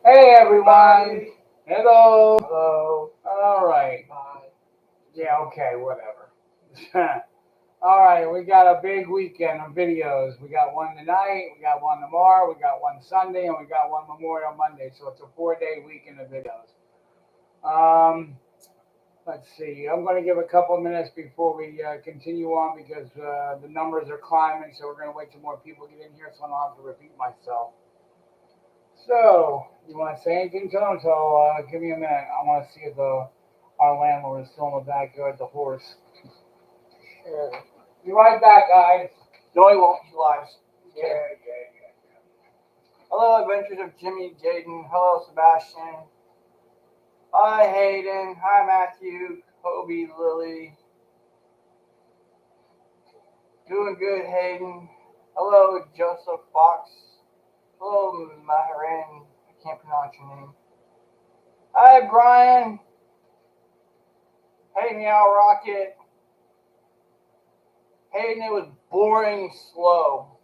Hey everyone. Hello. Hello. All right. Bye. Yeah, okay, whatever. All right, we got a big weekend of videos. We got one tonight, we got one tomorrow, we got one Sunday, and we got one Memorial Monday. So it's a 4-day weekend of videos. Let's see. I'm going to give a couple minutes before we continue on because the numbers are climbing. So we're going to wait till more people get in here so I don't have to repeat myself. So, you want to say anything to them? So, give me a minute. I want to see if our landlord is still in the backyard, the horse. Sure. Be right back, guys. No, he won't. He lies. Yeah. Hello, Adventures of Jimmy Jaden. Hello, Sebastian. Hi, Hayden. Hi, Matthew. Kobe, Lily. Doing good, Hayden. Hello, Joseph Fox. Hello, Maharan. I can't pronounce your name. Hi, Brian. Hey, Meow Rocket. Hayden, it was boring slow.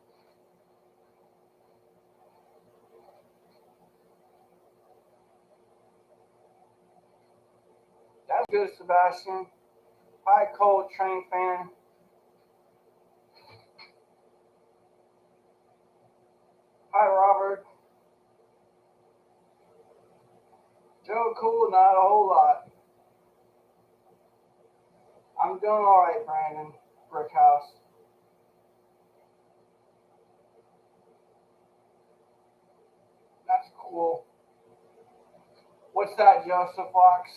That's good, Sebastian. Hi, Cole Train fan. Hi, Robert. Joe Cool, not a whole lot. I'm doing alright, Brandon. Brickhouse. That's cool. What's that, Joseph Fox?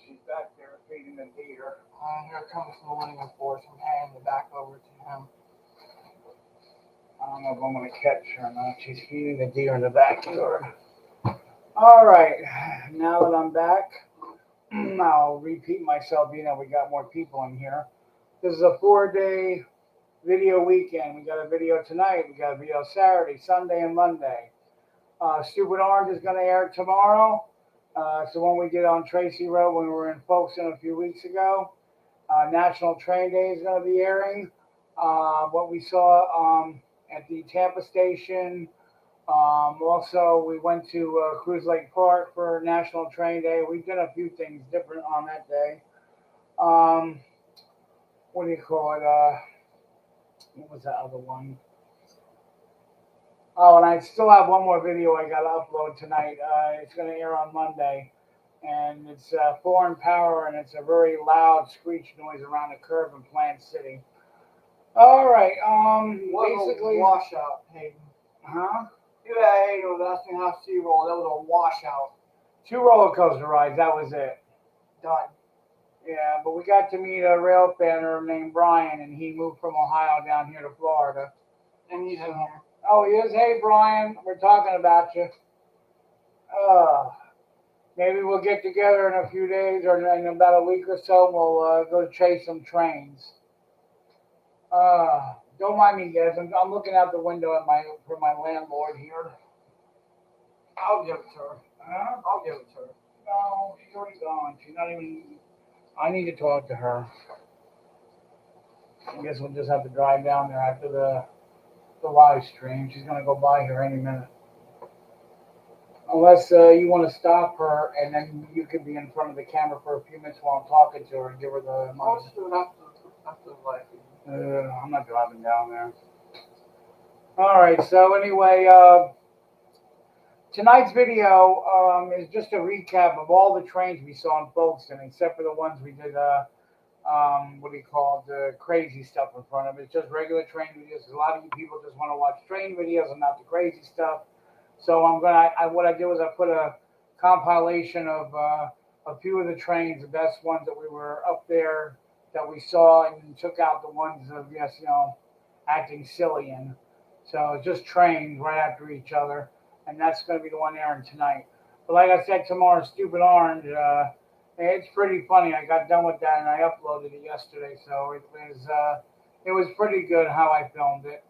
She's back there feeding the deer. Here comes the Millenniumforce. I'm handing it back over to him. I don't know if I'm going to catch her or not. She's feeding the deer in the backyard. All right. Now that I'm back, I'll repeat myself. You know, we got more people in here. This is a 4-day video weekend. We got a video tonight. We got a video Saturday, Sunday, and Monday. Stupid Orange is going to air tomorrow. So when we get on Tracy Road, when we were in Folkestone a few weeks ago, National Train Day is going to be airing. What we saw at the Tampa station. Also, we went to Cruise Lake Park for National Train Day. We've done a few things different on that day. What do you call it? What was that other one? Oh, and I still have one more video I got to upload tonight. It's going to air on Monday. And it's foreign power, and it's a very loud screech noise around the curve in Plant City. All right. Basically, a washout, Hayden. Huh? Yeah, Hayden was asking how SeaWorld. That was a washout. 2 roller coaster rides. That was it. Done. Yeah, but we got to meet a rail fanner named Brian, and he moved from Ohio down here to Florida. And he's in here. Oh, he is? Hey, Brian, we're talking about you. Maybe we'll get together in a few days or in about a week or so. We'll go chase some trains. Don't mind me, guys. I'm looking out the window at for my landlord here. I'll give it to her. Huh? I'll give it to her. No, she's already gone. She's not even. I need to talk to her. I guess we'll just have to drive down there after the live stream. She's gonna go by here any minute. Unless you want to stop her and then you could be in front of the camera for a few minutes while I'm talking to her and give her the money. I'll just do it after the live. I'm not driving down there. All right. So anyway, tonight's video is just a recap of all the trains we saw in Folkestone, except for the ones we did. What do you call it? The crazy stuff in front of it. It's just regular train videos. A lot of you people just want to watch train videos and not the crazy stuff. So what I did was I put a compilation of a few of the trains, the best ones that we were up there that we saw, and took out the ones of acting silly in. So it's just trains right after each other, and that's going to be the one airing tonight. But like I said, tomorrow, Stupid Orange. It's pretty funny. I got done with that and I uploaded it yesterday, so it was pretty good how I filmed it.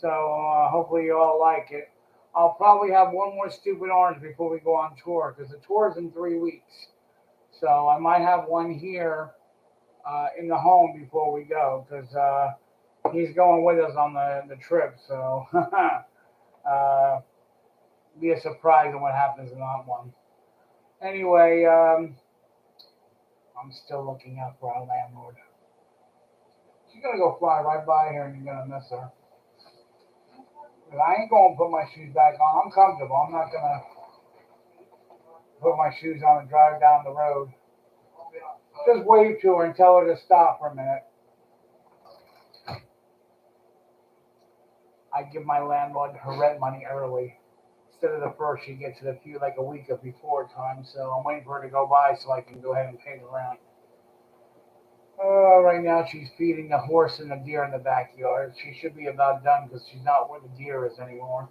So hopefully you all like it. I'll probably have one more stupid orange before we go on tour because the tour is in 3 weeks. So I might have one here in the home before we go because he's going with us on the trip. So be a surprise on what happens in that one. Anyway, I'm still looking out for our landlord. She's gonna go fly right by here and you're gonna miss her. But I ain't gonna put my shoes back on. I'm comfortable. I'm not gonna put my shoes on and drive down the road. Just wave to her and tell her to stop for a minute. I give my landlord her rent money early. Instead of the first, she gets it like a week of before time. So I'm waiting for her to go by so I can go ahead and pay the rent. Right now she's feeding the horse and the deer in the backyard. She should be about done because she's not where the deer is anymore.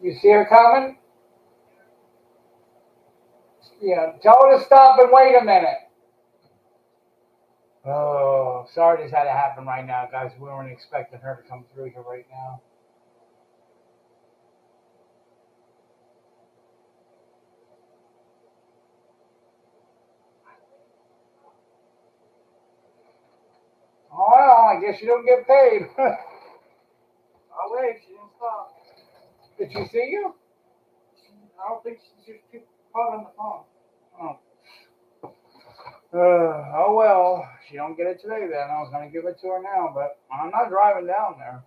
You see her coming? Yeah, tell her to stop and wait a minute. Oh, sorry this had to happen right now, guys. We weren't expecting her to come through here right now. Oh, well, I guess you don't get paid. I'll wait. She didn't stop. Did she see you? I don't think she's just caught on the phone. Oh. Oh well, she don't get it today then. I was gonna give it to her now, but I'm not driving down there.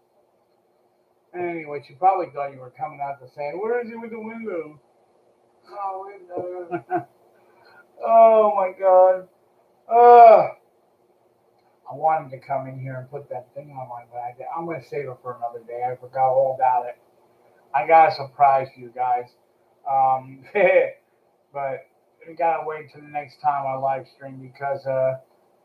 Anyway, she probably thought you were coming out to say, "Where is he with the window?" No, we never. Oh my God. Uh, I wanted to come in here and put that thing on my bag. I'm gonna save it for another day. I forgot all about it. I got a surprise for you guys. Um, but we gotta wait till the next time I live stream because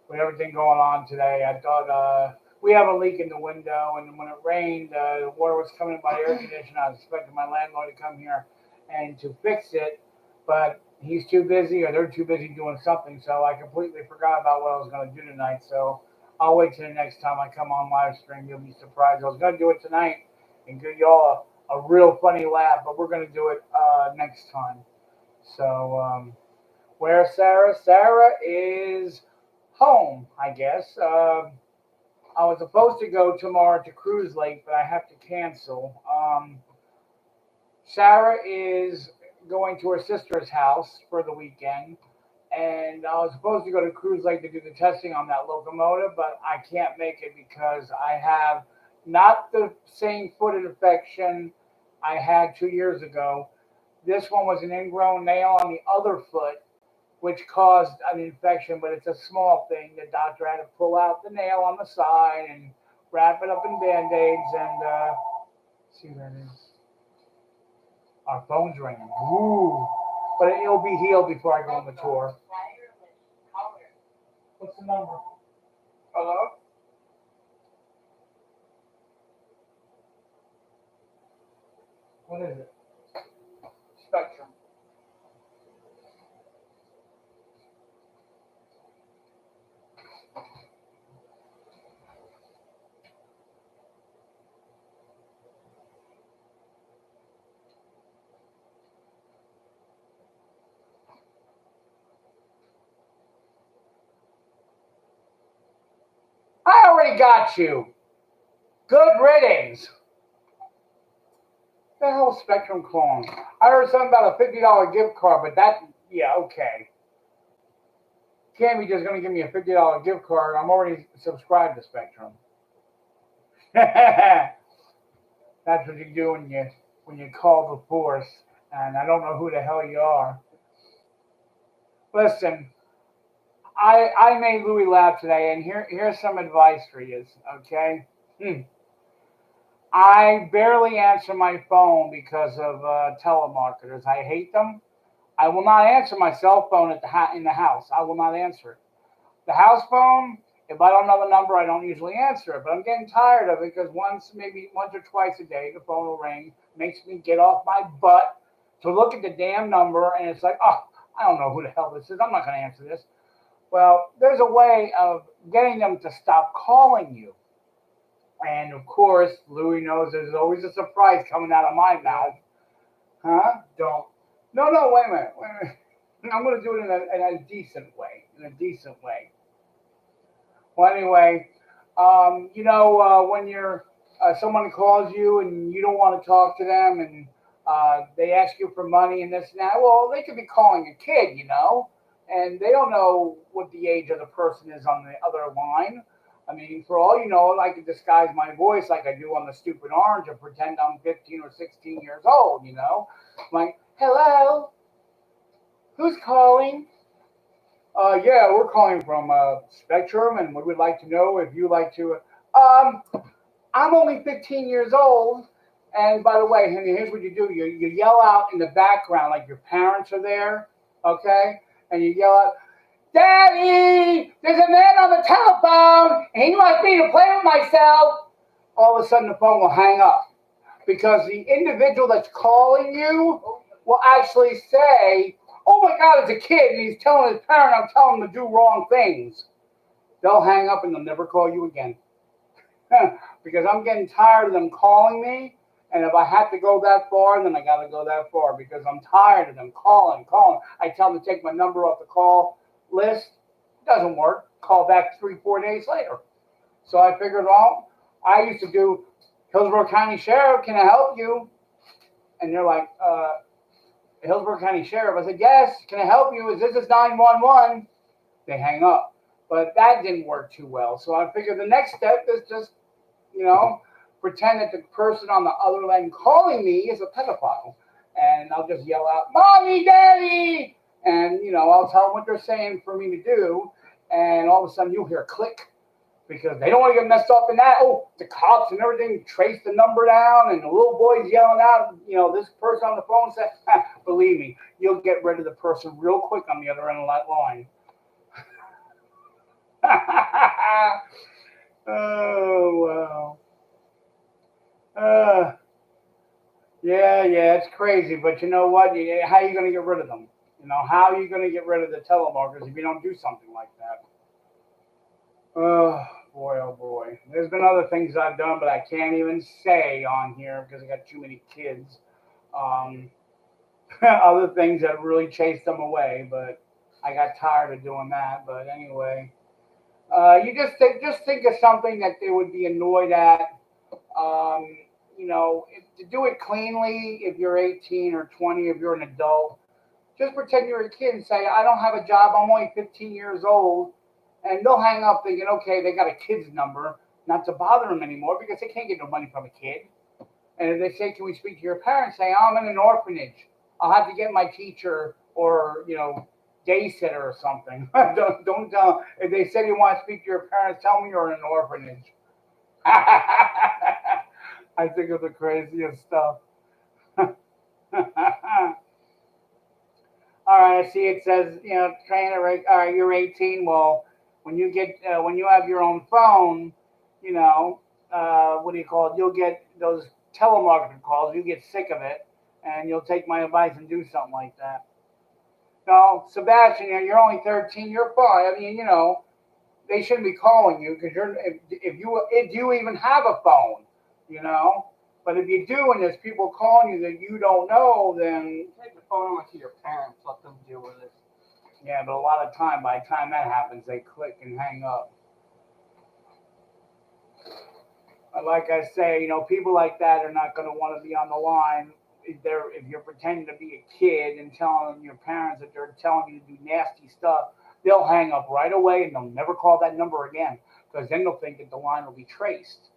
with everything going on today, I thought we have a leak in the window, and when it rained, the water was coming in by the air conditioner. I was expecting my landlord to come here and to fix it, but he's too busy, or they're too busy doing something. So I completely forgot about what I was going to do tonight. So I'll wait till the next time I come on live stream. You'll be surprised. I was going to do it tonight and give y'all a real funny laugh, but we're going to do it next time. So where's Sarah? Sarah is home, I guess. I was supposed to go tomorrow to Cruise Lake, but I have to cancel. Sarah is going to her sister's house for the weekend, and I was supposed to go to Cruise Lake to do the testing on that locomotive, but I can't make it because I have not the same foot infection I had 2 years ago. This one was an ingrown nail on the other foot, which caused an infection, but it's a small thing. The doctor had to pull out the nail on the side and wrap it up in Band-Aids and see what that is. Our phone's ringing. Ooh. But it'll be healed before I go on the tour. What's the number? Hello? What is it? Spectrum. I already got you. Good riddance. The hell Spectrum clone? I heard something about a $50 gift card, but that, yeah, okay. Can't be just going to give me a $50 gift card. I'm already subscribed to Spectrum. That's what you do when you call the force, and I don't know who the hell you are. Listen, I made Louis laugh today, and here's some advice for you, okay? I barely answer my phone because of telemarketers. I hate them. I will not answer my cell phone in the house. I will not answer it. The house phone, if I don't know the number, I don't usually answer it. But I'm getting tired of it because maybe once or twice a day, the phone will ring. Makes me get off my butt to look at the damn number, and it's like, oh, I don't know who the hell this is. I'm not going to answer this. Well, there's a way of getting them to stop calling you. And of course, Louis knows there's always a surprise coming out of my mouth. Huh? Don't. No, wait a minute. I'm going to do it in a decent way. In a decent way. Well, anyway, when you're someone calls you and you don't want to talk to them and they ask you for money and this and that, well, they could be calling a kid, and they don't know what the age of the person is on the other line. I mean, for all you know, I could disguise my voice like I do on the Stupid Orange and pretend I'm 15 or 16 years old, Like, hello, who's calling? Yeah, we're calling from Spectrum, and we would like to know if you like to. I'm only 15 years old, and by the way, here's what you do: you yell out in the background like your parents are there, okay? And you yell out, "Daddy, there's a man on the telephone, and he wants me to play with myself." All of a sudden, the phone will hang up because the individual that's calling you will actually say, "Oh my God, it's a kid, and he's telling his parent I'm telling him to do wrong things." They'll hang up and they'll never call you again. Because I'm getting tired of them calling me, and if I have to go that far, then I got to go that far because I'm tired of them calling. I tell them to take my number off the call list. Doesn't work. Call back 3-4 days later. So I figured, well, I used to do Hillsborough County Sheriff, can I help you? And they're like, Hillsborough County Sheriff. I said, yes, can I help you? This is 911. They hang up. But that didn't work too well. So I figured the next step is just, pretend that the person on the other line calling me is a pedophile. And I'll just yell out, "Mommy, Daddy!" And, I'll tell them what they're saying for me to do. And all of a sudden you'll hear a click because they don't want to get messed up in that. Oh, the cops and everything trace the number down, and the little boy's yelling out, this person on the phone said, believe me, you'll get rid of the person real quick on the other end of that line. Oh, wow. Yeah, it's crazy, but you know what? How are you going to get rid of them? How are you going to get rid of the telemarketers if you don't do something like that? Oh boy. There's been other things I've done, but I can't even say on here because I got too many kids. Other things that really chased them away, but I got tired of doing that. But anyway, you just think of something that they would be annoyed at. To do it cleanly, if you're 18 or 20, if you're an adult, just pretend you're a kid and say, I don't have a job, I'm only 15 years old. And they'll hang up thinking, okay, they got a kid's number, not to bother them anymore because they can't get no money from a kid. And if they say, can we speak to your parents? Say, I'm in an orphanage. I'll have to get my teacher or, day sitter or something. don't tell them. If they say you want to speak to your parents, tell me you're in an orphanage. I think of the craziest stuff. All right, I see it says, trainer, all right, you're 18. Well, when you have your own phone, what do you call it? You'll get those telemarketer calls. You get sick of it, and you'll take my advice and do something like that. No, Sebastian, you're only 13. You're fine. I mean, they shouldn't be calling you because if you even have a phone, But if you do, and there's people calling you that you don't know, then take the phone over to your parents. Let them deal with it. Yeah, but a lot of time, by the time that happens, they click and hang up. Like I say, people like that are not going to want to be on the line. If you're pretending to be a kid and telling your parents that they're telling you to do nasty stuff, they'll hang up right away and they'll never call that number again because then they'll think that the line will be traced.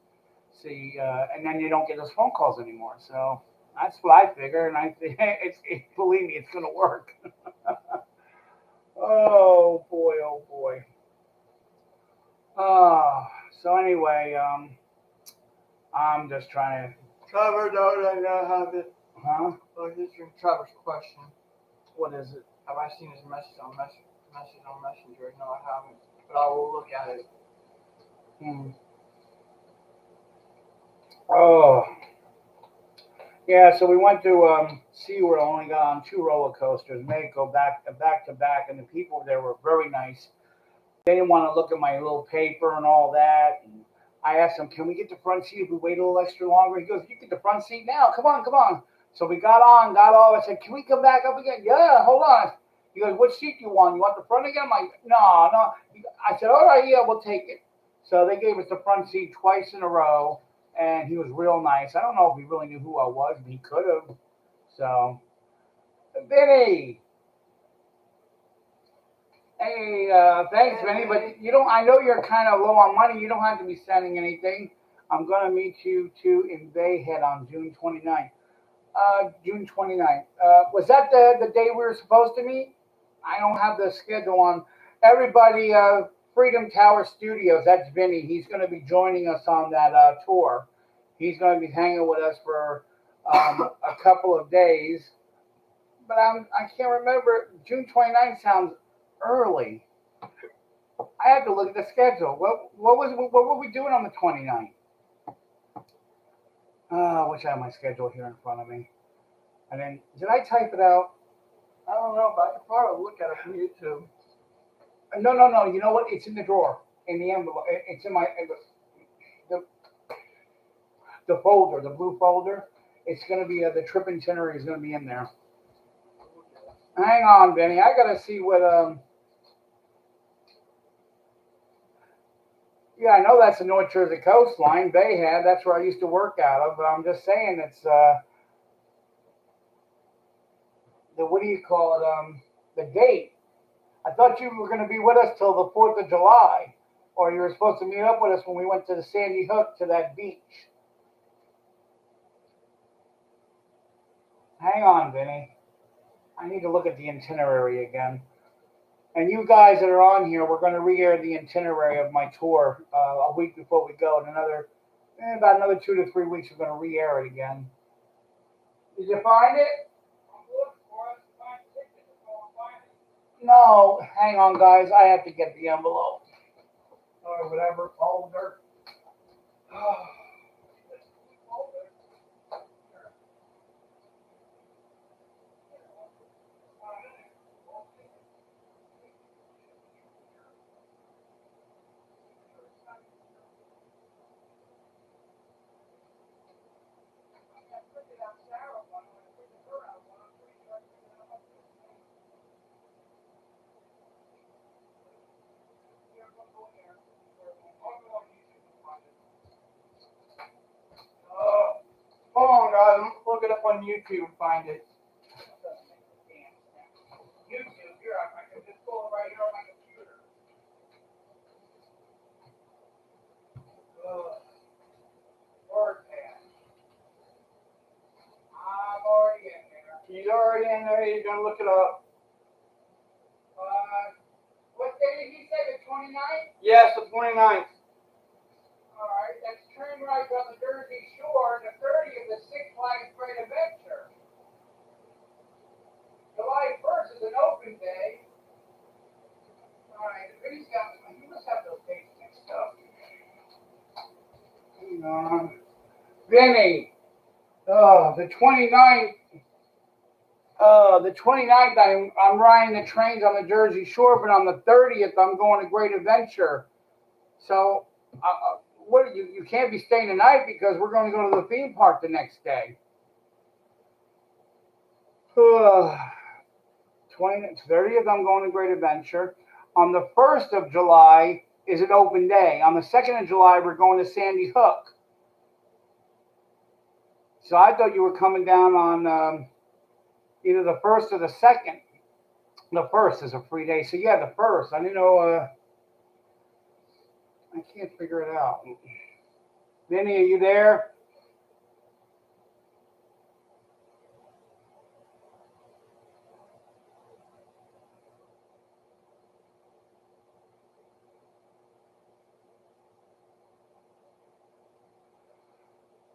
See, and then you don't get those phone calls anymore. So that's what I figure, and I think believe me, it's going to work. Oh boy. So anyway, I'm just trying to. Trevor, I have it. Huh? Oh, here's your Trevor's question. What is it? Have I seen his message on Messenger? No, I haven't, but I will look at it. Oh. Yeah, so we went to SeaWorld, only got on 2 roller coasters, made it go back to back, and the people there were very nice. they didn't want to look at my little paper and all that. And I asked him, can we get the front seat if we wait a little extra longer? He goes, you get the front seat now. Come on, come on. So we got on, got off. I said, can we come back up again? Yeah, hold on. He goes, what seat do you want? You want the front again? I'm like, no, no. I said, all right, yeah, we'll take it. So they gave us the front seat twice in a row, and he was real nice. I don't know if he really knew who I was, but he could have. So, Vinny. Hey, thanks, Vinny, but you don't. I know you're kind of low on money. You don't have to be sending anything. I'm gonna meet you two in Bayhead on June 29th. June 29th. Was that the day we were supposed to meet? I don't have the schedule on. Everybody, Freedom Tower Studios. That's Vinny. He's going to be joining us on that tour. He's going to be hanging with us for a couple of days. But I can't remember. June 29th sounds early. I have to look at the schedule. What were we doing on the 29th? Which I have my schedule here in front of me. And then, did I type it out? I don't know, but I could probably look at it from YouTube. No. You know what? It's in the drawer, in the envelope. It's in the folder, the blue folder. It's going to be, the trip itinerary is going to be in there. Hang on, Benny. I got to see what, yeah, I know that's the North Jersey coastline, Bayhead. That's where I used to work out of, but I'm just saying it's, what do you call it? The gate. I thought you were going to be with us till the 4th of July, or you were supposed to meet up with us when we went to the Sandy Hook to that beach. Hang on, Vinny. I need to look at the itinerary again. And you guys that are on here, we're going to re-air the itinerary of my tour a week before we go. In about another 2 to 3 weeks, we're going to re-air it again. Did you find it? No, hang on, guys. I have to get the envelope or whatever folder. Hold on, guys. I'm look it up on YouTube and find it. YouTube, here, I can just pull it right here on my computer. WordPad. I'm already in there. He's already in there. He's gonna look it up. What day did he say, the 29th? Yes, the 29th. All right, that's turn right on the Jersey Shore, and the 30th is Six Flags Great Adventure. July 1st is an open day. All right, Vinny's got, you must have those dates mixed up. Hang on. Vinny, the 29th. The 29th, I'm riding the trains on the Jersey Shore, but on the 30th, I'm going to Great Adventure. So, what you can't be staying the night because we're going to go to the theme park the next day. 30th, I'm going to Great Adventure. On the 1st of July is an open day. On the 2nd of July, we're going to Sandy Hook. So I thought you were coming down on either the 1st or the 2nd. The 1st is a free day. So yeah, the 1st. I didn't know. I can't figure it out. Vinny, are you there?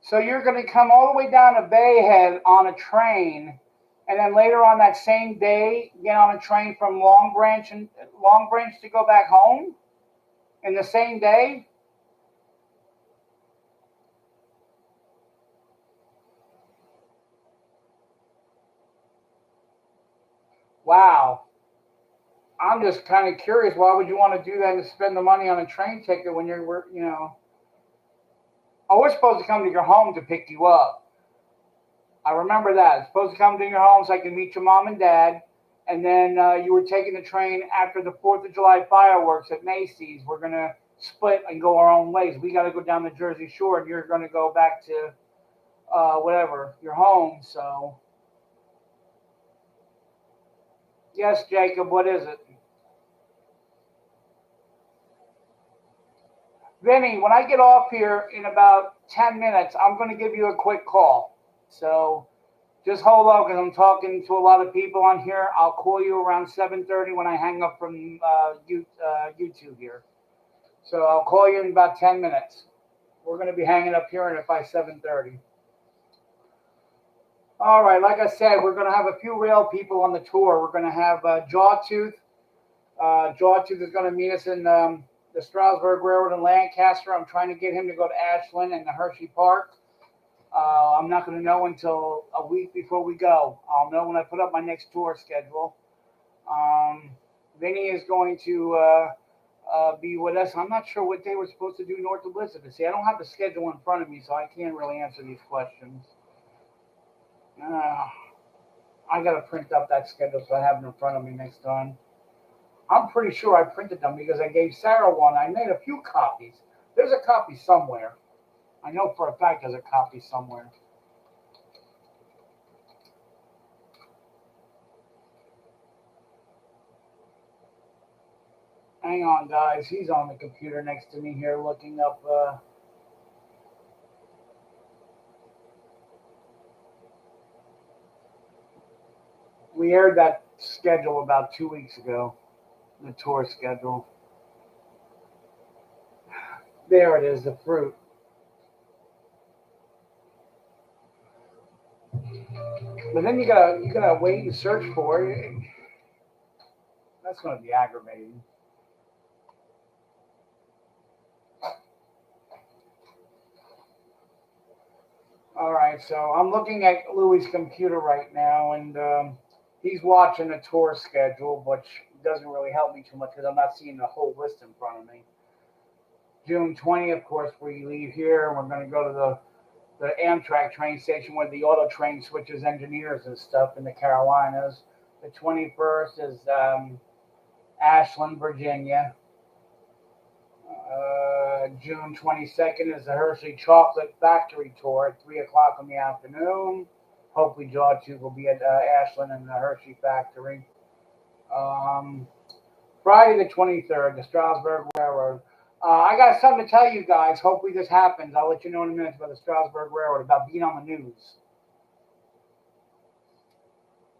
So you're going to come all the way down to Bayhead on a train, and then later on that same day, get on a train from Long Branch to go back home in the same day? Wow. I'm just kind of curious. Why would you want to do that and spend the money on a train ticket when you're, Oh, we're supposed to come to your home to pick you up. I remember that. It's supposed to come to your home so I can meet your mom and dad. And then you were taking the train after the 4th of July fireworks at Macy's. We're going to split and go our own ways. We got to go down the Jersey Shore, and you're going to go back to whatever, your home. So, yes, Jacob, what is it? Vinny, when I get off here in about 10 minutes, I'm going to give you a quick call. So just hold on because I'm talking to a lot of people on here. I'll call you around 7:30 when I hang up from YouTube here. So I'll call you in about 10 minutes. We're going to be hanging up here and by 7:30. All right, like I said, we're going to have a few rail people on the tour. We're going to have Jawtooth. Jawtooth is going to meet us in the Strasburg Railroad in Lancaster. I'm trying to get him to go to Ashland and the Hershey Park. I'm not going to know until a week before we go. I'll know when I put up my next tour schedule. Vinny is going to be with us. I'm not sure what day we're supposed to do North Elizabeth. See, I don't have the schedule in front of me, so I can't really answer these questions. I got to print up that schedule so I have it in front of me next time. I'm pretty sure I printed them because I gave Sarah one. I made a few copies. There's a copy somewhere. I know for a fact there's a copy somewhere. Hang on, guys. He's on the computer next to me here looking up. We aired that schedule about 2 weeks ago, the tour schedule. There it is, the fruit. But then you gotta wait and search for it. That's gonna be aggravating. All right, so I'm looking at Louis' computer right now, and he's watching the tour schedule, which doesn't really help me too much because I'm not seeing the whole list in front of me. June 20th, of course, we leave here. We're going to go to the Amtrak train station where the auto train switches engineers and stuff in the Carolinas. The 21st is Ashland, Virginia. June 22nd is the Hershey Chocolate Factory Tour at 3 o'clock in the afternoon. Hopefully, Jawtooth will be at Ashland and the Hershey Factory. Friday the 23rd, the Strasburg Railroad. I got something to tell you guys. Hopefully this happens. I'll let you know in a minute about the Strasburg Railroad, about being on the news.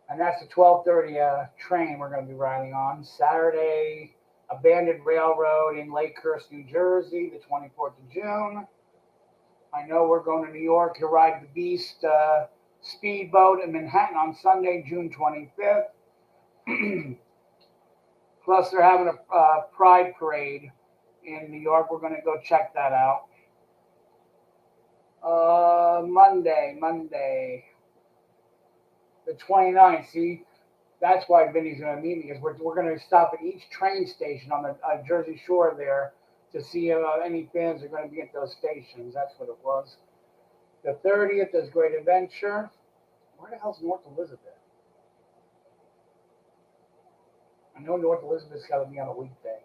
And that's the 12:30 train we're going to be riding on. Saturday, abandoned railroad in Lakehurst, New Jersey, the 24th of June. I know we're going to New York to ride the Beast speedboat in Manhattan on Sunday, June 25th. Plus, they're having a Pride Parade in New York. We're going to go check that out. Monday, the 29th. See, that's why Vinny's going to meet me, because we're going to stop at each train station on the Jersey Shore there to see if any fans are going to be at those stations. That's what it was. The 30th is Great Adventure. Where the hell's North Elizabeth? I know North Elizabeth's got to be on a weekday.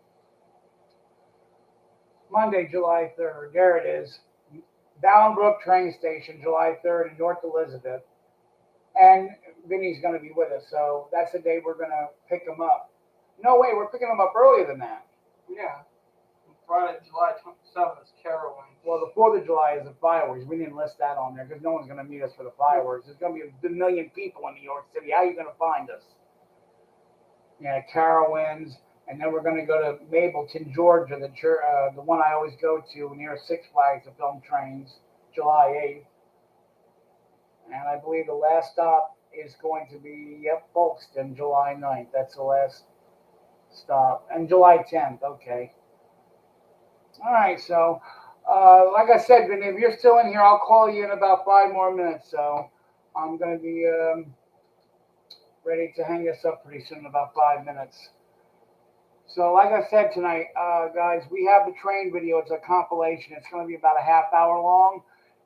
Monday, July 3rd. There it is. Boundbrook train station, July 3rd in North Elizabeth. And Vinny's going to be with us. So that's the day we're going to pick him up. No way, we're picking him up earlier than that. Yeah. Friday, July 27th is Carowinds. Well, the 4th of July is the fireworks. We didn't list that on there because no one's going to meet us for the fireworks. There's going to be a million people in New York City. How are you going to find us? Yeah, Carowinds. And then we're going to go to Mableton, Georgia, the one I always go to near Six Flags to film trains, July 8th. And I believe the last stop is going to be, Folkestone, July 9th. That's the last stop. And July 10th, okay. All right, so like I said, Vinny, if you're still in here, I'll call you in about 5 more minutes. So I'm going to be ready to hang this up pretty soon in about 5 minutes. So, like I said tonight, guys, we have the train video. It's a compilation. It's going to be about a half hour long.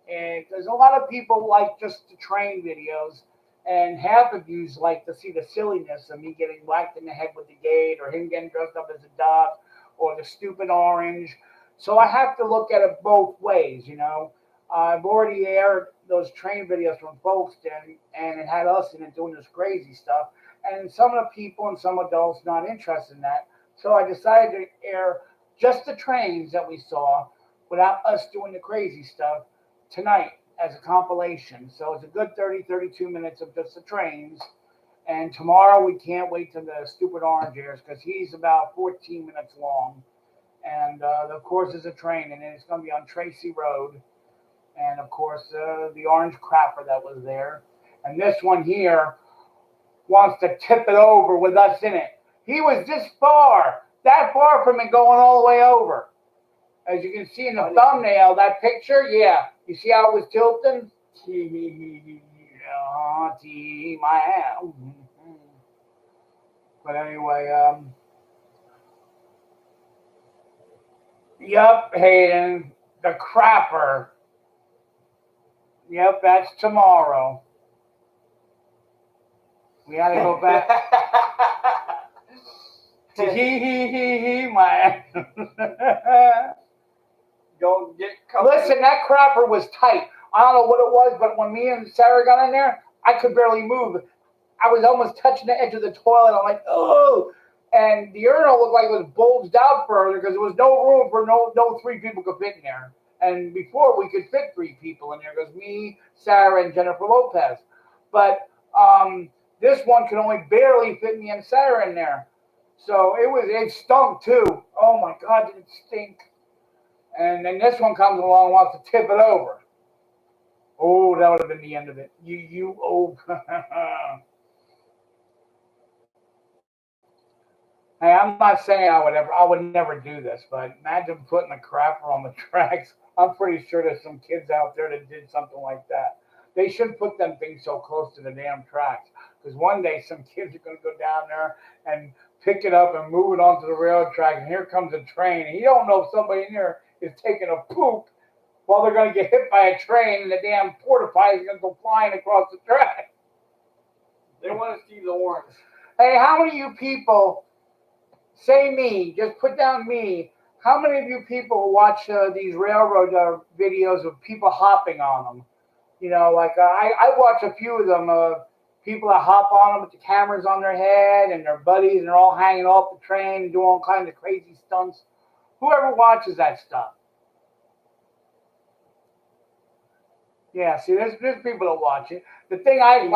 And there's a lot of people like just the train videos. And half of you like to see the silliness of me getting whacked in the head with the gate or him getting dressed up as a duck or the stupid orange. So I have to look at it both ways, you know. I've already aired those train videos from Folkestone, and it had us in it doing this crazy stuff. And some of the people and some adults not interested in that. So I decided to air just the trains that we saw without us doing the crazy stuff tonight as a compilation. So it's a good 30, 32 minutes of just the trains. And tomorrow we can't wait till the stupid orange airs because he's about 14 minutes long. And of course, there's a train, and it's going to be on Tracy Road. And of course, the orange crapper that was there. And this one here wants to tip it over with us in it. He was this far, that far from it going all the way over. As you can see in the thumbnail, that picture, yeah. You see how it was tilting? My ass. But anyway, yup, Hayden, the crapper. Yep, that's tomorrow. We gotta go back. My Don't get comfortable. Listen, that crapper was tight. I don't know what it was, but when me and Sarah got in there, I could barely move. I was almost touching the edge of the toilet. I'm like, oh. And the urinal looked like it was bulged out further because there was no room for no three people could fit in there. And before we could fit three people in there because me, Sarah, and Jennifer Lopez. But this one could only barely fit me and Sarah in there. So it stunk too. Oh my God, did it stink. And then this one comes along and wants to tip it over. Oh, that would have been the end of it. Hey, I'm not saying I would never do this, but imagine putting a crapper on the tracks. I'm pretty sure there's some kids out there that did something like that. They shouldn't put them things so close to the damn tracks, because one day some kids are going to go down there and pick it up and move it onto the railroad track, and here comes a train, and you don't know if somebody in there is taking a poop while they're going to get hit by a train, and the damn porta potty is going to go flying across the track. They want to see the orange. Hey, how many of you people, say me, just put down me, how many of you people watch these railroad videos of people hopping on them? You know, like I watch a few of them, people that hop on them with the cameras on their head and their buddies, and they're all hanging off the train and doing all kinds of crazy stunts. Whoever watches that stuff? Yeah, see, there's people that watch it. The thing I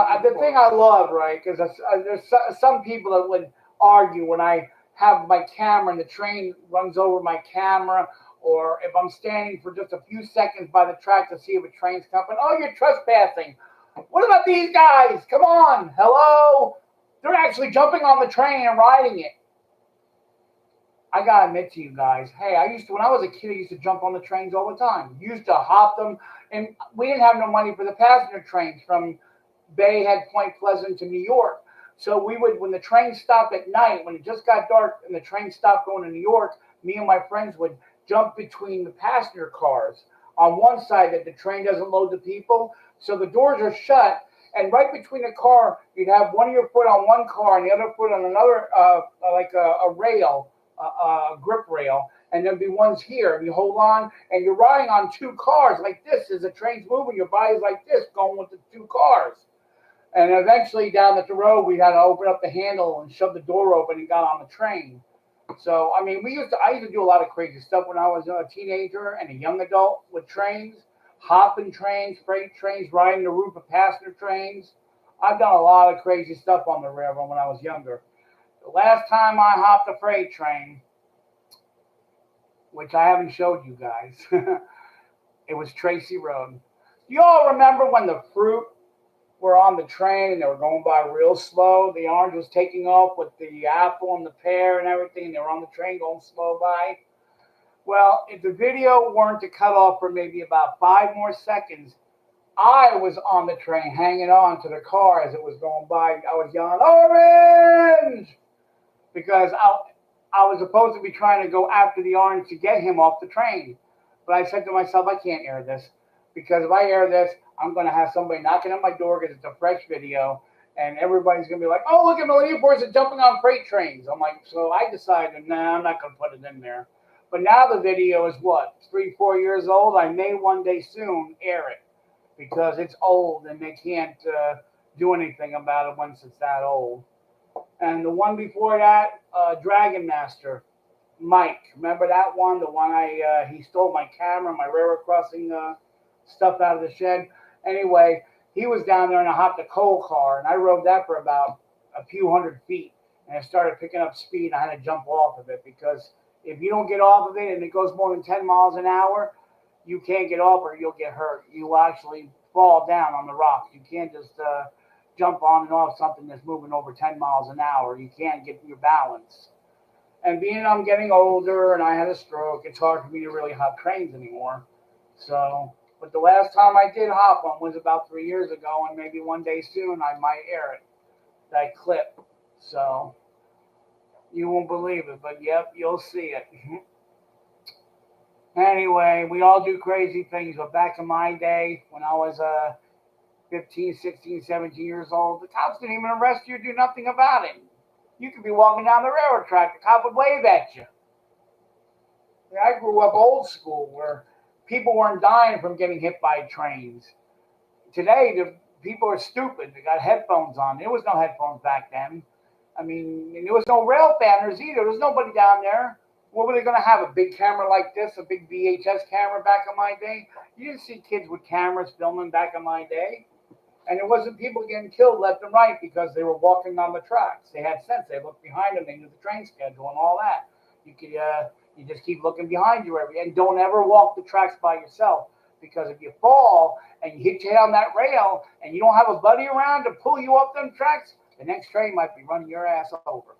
love, right? Because there's some people that would argue when I have my camera and the train runs over my camera, or if I'm standing for just a few seconds by the track to see if a train's coming. Oh, you're trespassing. What about these guys? Come on, hello? They're actually jumping on the train and riding it. I gotta admit to you guys, hey, when I was a kid, I used to jump on the trains all the time. Used to hop them, and we didn't have no money for the passenger trains from Bayhead, Point Pleasant to New York. So we would, when the train stopped at night, when it just got dark and the train stopped going to New York, me and my friends would jump between the passenger cars on one side that the train doesn't load the people. So the doors are shut, and right between the car, you'd have one of your foot on one car and the other foot on another, like a rail, a grip rail, and there'd be ones here, and you hold on, and you're riding on two cars like this. As the train's moving, your body's like this, going with the two cars. And eventually down at the road, we had to open up the handle and shove the door open and got on the train. So, I mean, I used to do a lot of crazy stuff when I was a teenager and a young adult with trains, hopping trains, freight trains, riding the roof of passenger trains. I've done a lot of crazy stuff on the railroad when I was younger. The last time I hopped a freight train, which I haven't showed you guys, it was Tracy Road. You all remember when the fruit were on the train and they were going by real slow? The orange was taking off with the apple and the pear and everything. They were on the train going slow by. Well, if the video weren't to cut off for maybe about 5 more seconds, I was on the train hanging on to the car as it was going by. I was yelling, "Orange!" Because I was supposed to be trying to go after the orange to get him off the train. But I said to myself, I can't air this because if I air this, I'm going to have somebody knocking on my door because it's a fresh video. And everybody's going to be like, oh, look at Millenniumforce jumping on freight trains. I'm like, so I decided, nah, I'm not going to put it in there. But now the video is what, 3-4 years old? I may one day soon air it because it's old and they can't do anything about it once it's that old. And the one before that, Dragon Master, Mike. Remember that one? The one he stole my camera, my railroad crossing stuff out of the shed. Anyway, he was down there in a hot to coal car, and I rode that for about a few hundred feet, and it started picking up speed. I had to jump off of it because if you don't get off of it and it goes more than 10 miles an hour, you can't get off or you'll get hurt. You will actually fall down on the rocks. You can't just jump on and off something that's moving over 10 miles an hour. You can't get your balance. And being I'm getting older and I had a stroke, it's hard for me to really hop trains anymore. So, but the last time I did hop one was about 3 years ago, and maybe one day soon I might air it, that clip. So, you won't believe it, but yep, you'll see it. Anyway, we all do crazy things, but back in my day, when I was 15, 16, 17 years old, the cops didn't even arrest you or do nothing about it. You could be walking down the railroad track, the cop would wave at you. I grew up old school where people weren't dying from getting hit by trains. Today, the people are stupid. They got headphones on. There was no headphones back then. I mean, there was no rail fanners either. There was nobody down there. What were they going to have? A big camera like this, a big VHS camera back in my day? You didn't see kids with cameras filming back in my day. And it wasn't people getting killed left and right because they were walking on the tracks. They had sense. They looked behind them. They knew the train schedule and all that. You could, you just keep looking behind you and don't ever walk the tracks by yourself because if you fall and you hit your head on that rail and you don't have a buddy around to pull you up them tracks, the next train might be running your ass over.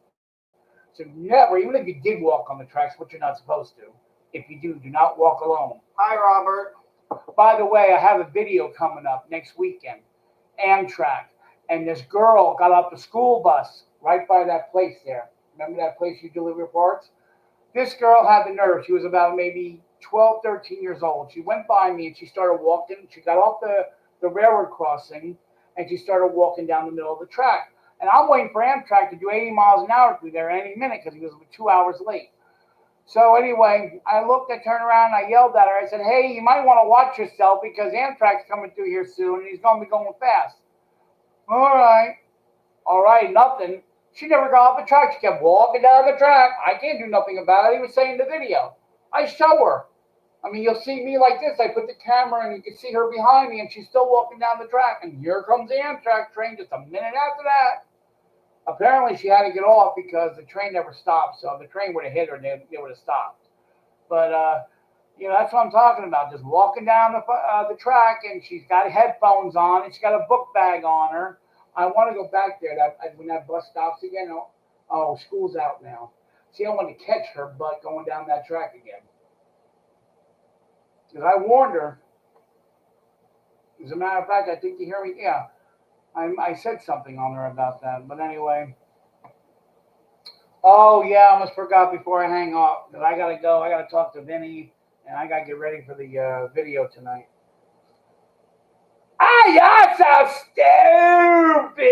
So never, even if you did walk on the tracks, which you're not supposed to, if you do not walk alone. Hi, Robert. By the way, I have a video coming up next weekend. Amtrak, and this girl got off the school bus right by that place there. Remember that place you deliver parts? This girl had the nerve. She was about maybe 12, 13 years old. She went by me and she started walking. She got off the railroad crossing and she started walking down the middle of the track. And I'm waiting for Amtrak to do 80 miles an hour through there any minute because he was 2 hours late. So anyway, I looked, I turned around, I yelled at her. I said, hey, you might want to watch yourself because Amtrak's coming through here soon and he's going to be going fast. All right, nothing. She never got off the track. She kept walking down the track. I can't do nothing about it. He was saying the video. I show her. I mean, you'll see me like this. I put the camera and you can see her behind me and she's still walking down the track. And here comes the Amtrak train just a minute after that. Apparently, she had to get off because the train never stopped. So if the train would have hit her, they would have stopped. But, that's what I'm talking about. Just walking down the track, and she's got headphones on, and she's got a book bag on her. I want to go back there when that bus stops again. Oh, school's out now. See, I want to catch her butt going down that track again. Because I warned her. As a matter of fact, I think you hear me. Yeah. I said something on her about that, but anyway. Oh, yeah, I almost forgot before I hang up, because I got to go. I got to talk to Vinnie, and I got to get ready for the video tonight. Ah, you're so stupid!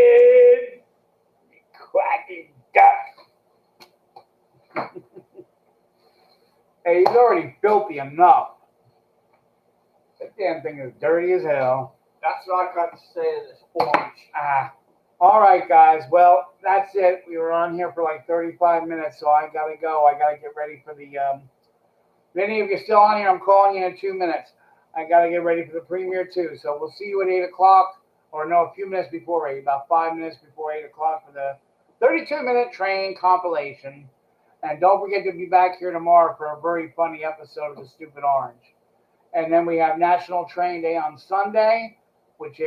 You quacking duck. Hey, he's already filthy enough. That damn thing is dirty as hell. That's what I got to say to this orange. All right, guys. Well, that's it. We were on here for like 35 minutes, so I got to go. I got to get ready for the... Vinnie, if you're still on here, I'm calling you in 2 minutes. I got to get ready for the premiere, too. So we'll see you at 8 o'clock, or no, a few minutes before 8, about 5 minutes before 8 o'clock for the 32-minute train compilation. And don't forget to be back here tomorrow for a very funny episode of The Stupid Orange. And then we have National Train Day on Sunday, which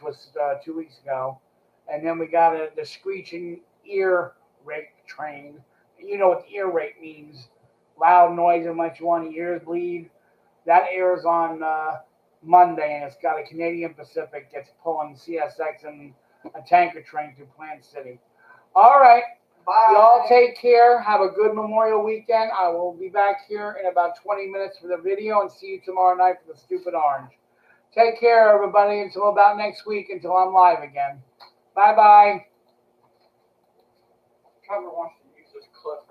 was 2 weeks ago. And then we got the screeching ear rape train. You know what the ear rape means. Loud noise and much you want your ears bleed. That airs on Monday, and it's got a Canadian Pacific that's pulling CSX and a tanker train to Plant City. All right. Bye. Y'all take care. Have a good Memorial weekend. I will be back here in about 20 minutes for the video and see you tomorrow night for the stupid orange. Take care, everybody, until about next week, until I'm live again. Bye-bye. Trevor wants to use this clip.